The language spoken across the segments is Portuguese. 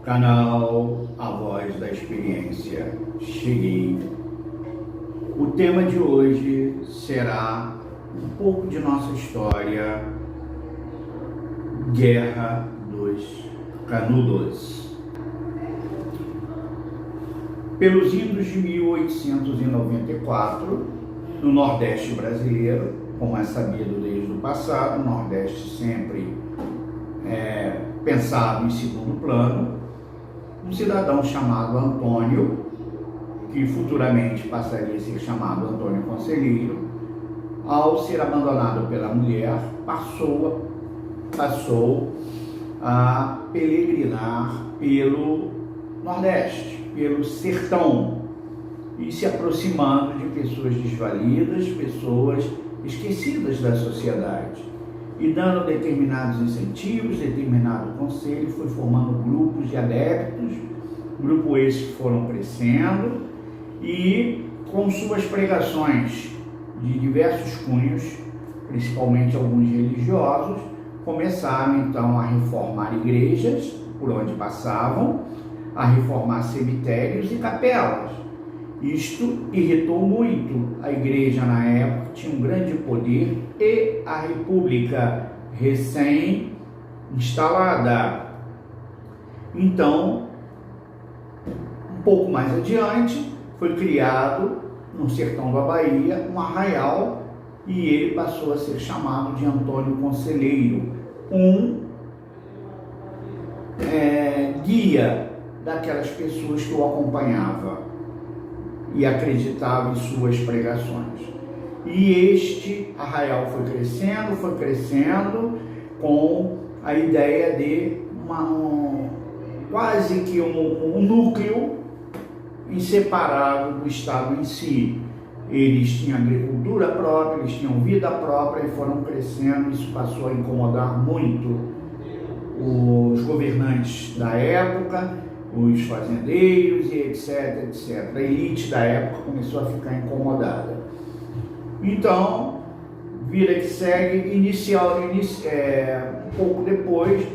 Canal A Voz da Experiência. Cheguei. O tema de hoje será um pouco de nossa história, Guerra dos Canudos. Pelos idos de 1894, no Nordeste brasileiro, como é sabido desde o passado, o Nordeste sempre pensado em segundo plano, um cidadão chamado Antônio, que futuramente passaria a ser chamado Antônio Conselheiro, ao ser abandonado pela mulher, passou a peregrinar pelo Nordeste, pelo sertão, e se aproximando de pessoas desvalidas, pessoas esquecidas da sociedade, e dando determinados incentivos, determinado conselho, foi formando grupos de adeptos, grupos esses que foram crescendo, e com suas pregações de diversos cunhos, principalmente alguns religiosos, começaram então a reformar igrejas por onde passavam, a reformar cemitérios e capelas. Isto irritou muito a igreja na época, tinha um grande poder, e a república recém-instalada. Então, um pouco mais adiante, foi criado no sertão da Bahia um arraial, e ele passou a ser chamado de Antônio Conselheiro, um guia daquelas pessoas que o acompanhavam e acreditava em suas pregações. E este arraial foi crescendo com a ideia de quase que um núcleo inseparável do Estado em si. Eles tinham agricultura própria, eles tinham vida própria e foram crescendo. Isso passou a incomodar muito os governantes da época, os fazendeiros e etc, etc. A elite da época começou a ficar incomodada. Então, vida que segue, um pouco depois,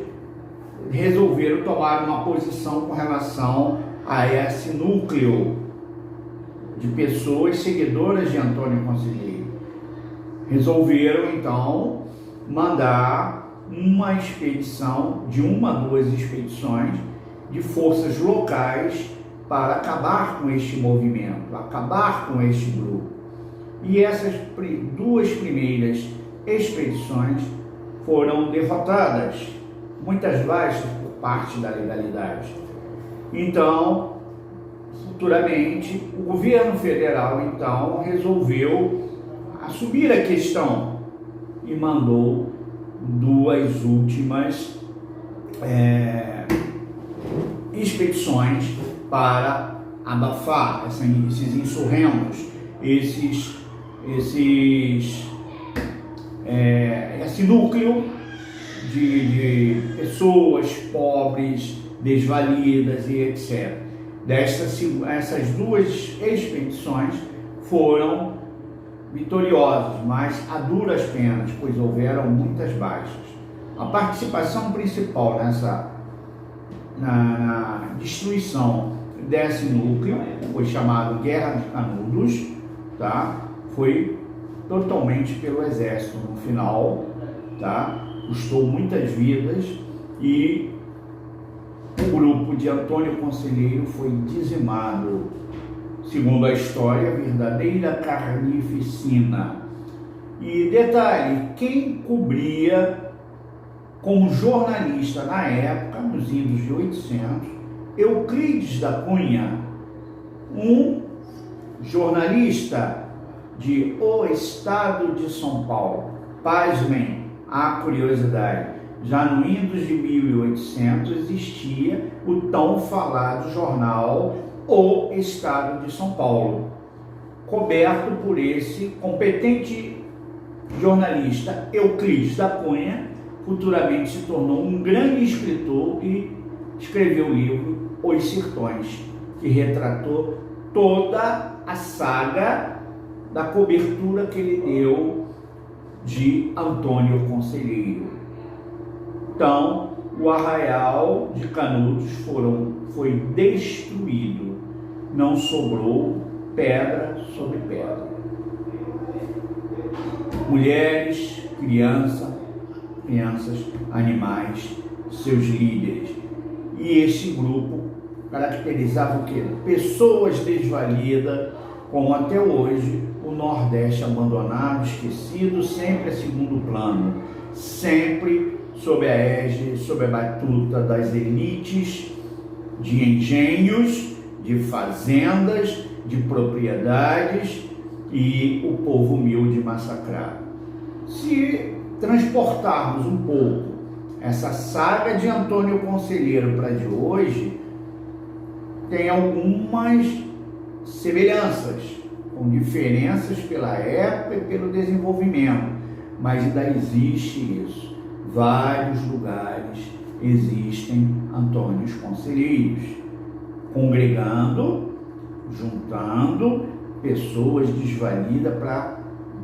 resolveram tomar uma posição com relação a esse núcleo de pessoas seguidoras de Antônio Conselheiro. Resolveram, então, mandar uma expedição, duas expedições, de forças locais para acabar com este movimento, acabar com este grupo. E essas duas primeiras expedições foram derrotadas, muitas baixas por parte da legalidade. Então, futuramente, o governo federal, então, resolveu assumir a questão e mandou duas últimas expedições para abafar esses insurrentos, esse núcleo de pessoas pobres, desvalidas e etc. Essas duas expedições foram vitoriosas, mas a duras penas, pois houveram muitas baixas. A participação principal na destruição desse núcleo, foi chamado Guerra de Canudos, tá? Foi totalmente pelo exército no final, tá? Custou muitas vidas, e o grupo de Antônio Conselheiro foi dizimado. Segundo a história, verdadeira carnificina. E detalhe, quem cobria como jornalista na época, nos idos de 800, Euclides da Cunha, um jornalista de O Estado de São Paulo. Pasmem a curiosidade, já no idos de 1800 existia o tão falado jornal O Estado de São Paulo, coberto por esse competente jornalista Euclides da Cunha. Futuramente se tornou um grande escritor e escreveu o livro Os Sertões, que retratou toda a saga da cobertura que ele deu de Antônio Conselheiro. Então, o arraial de Canudos foi destruído, não sobrou pedra sobre pedra. Mulheres, crianças, animais, seus líderes. E este grupo caracterizava o quê? Pessoas desvalidas, como até hoje o Nordeste abandonado, esquecido, sempre a segundo plano, sempre sob a égide, sob a batuta das elites, de engenhos, de fazendas, de propriedades e o povo humilde massacrado. Se transportarmos um pouco essa saga de Antônio Conselheiro para de hoje, tem algumas semelhanças, com diferenças pela época e pelo desenvolvimento, mas ainda existe isso. Vários lugares existem Antônios Conselheiros, congregando, juntando pessoas desvalidas para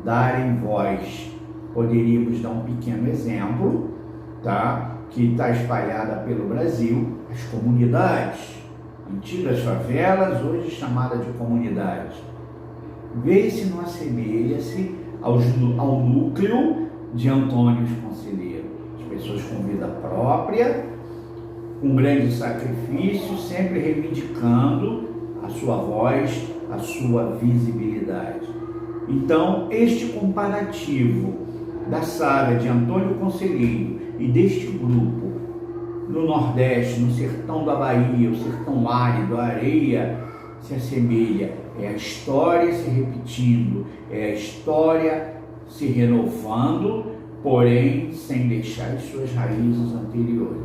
darem voz. Poderíamos dar um pequeno exemplo, tá? Que está espalhada pelo Brasil, as comunidades, antigas favelas, hoje chamadas de comunidades. Vê se não assemelha-se ao núcleo de Antônios Conselheiro. As pessoas com vida própria, com grande sacrifício, sempre reivindicando a sua voz, a sua visibilidade. Então, este comparativo da saga de Antônio Conselheiro e deste grupo no Nordeste, no sertão da Bahia, o sertão árido, a areia se assemelha. É a história se repetindo, é a história se renovando, porém sem deixar as suas raízes anteriores.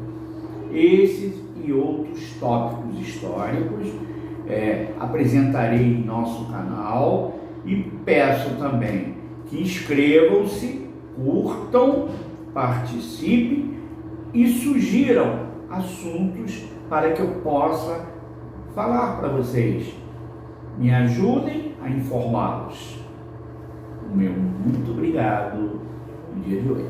Esses e outros tópicos históricos apresentarei em nosso canal e peço também que inscrevam-se, curtam, participem e sugiram assuntos para que eu possa falar para vocês. Me ajudem a informá-los. O meu muito obrigado no dia de hoje.